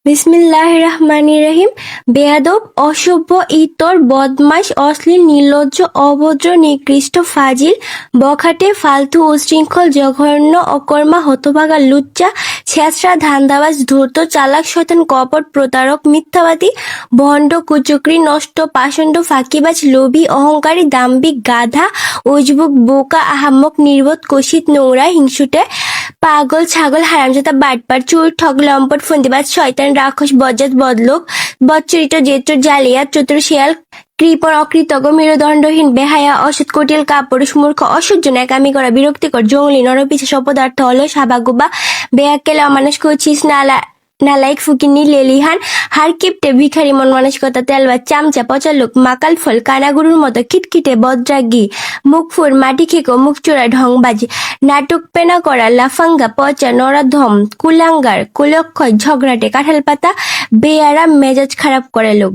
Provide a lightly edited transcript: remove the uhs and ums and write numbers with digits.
বিসমিল্লাহির রহমানির রহিম। বেয়াদব, অসভ্য, ইতর, বদমাশ, অশ্লীল, নির্লজ্জ, অভদ্র, নিকৃষ্ট, ফাজিল, বখাটে, ফালতু, উচ্ছৃঙ্খল, জঘন্য, অকর্মা, হতভাগা, লুচ্চা, ছেঁচড়া, ধান্দাবাজ, ধূর্ত, চালাক, শয়তান, কপট, প্রতারক, মিথ্যাবাদী, ভণ্ড, কুচক্রী, নষ্ট, পাষণ্ড, ফাঁকিবাজ, লোভী, অহংকারী, দাম্ভিক, গাধা, উজবুক, বোকা, আহাম্মক, নির্বোধ, কুৎসিত, নোংরা, হিংসুটে, পাগল, ছাগল, হারামজাদা, বাটপার, চোর, ঠক, লম্পট, ফন্দিবাজ, শয়তান, রাক্ষস, বজ্জাত, বদলোক, বদচরিত, জেত্র, জালিয়াত, চতুর, শিয়াল, কৃপণ, অকৃতজ্ঞ, মেরুদণ্ডহীন, বেহায়া, অসৎ, কটিল, কাপুরুষ, মূর্খ, অসহ্য, ন্যাকামি করা, বিরক্তিকর, জঙ্গলি, নরপিশাচ, অপদার্থ, অলস, হাবাগোবা, বেয়াক্কেল, অমানুষ, কুচিস, নালায়েক, ফুকিন্নি, লেলিহান, হাড়কিপ্টে, ভিখারি, মন মানসিকতা, তেলবাজ, চামচা, পচা লোক, মাকাল ফল, কানাগুরুর মতো খিটখিটে, বদরাগী, মুখফুর, মাটি খেকো, মুখচোরা, ঢংবাজ, নাটক পেনা করা, লাফাঙ্গা, পচা, নরাধম, কুলাঙ্গার, কুলক্ষয়, ঝগড়াটে, কাঁঠাল পাতা, বেয়ারা, মেজাজ খারাপ করে লোক।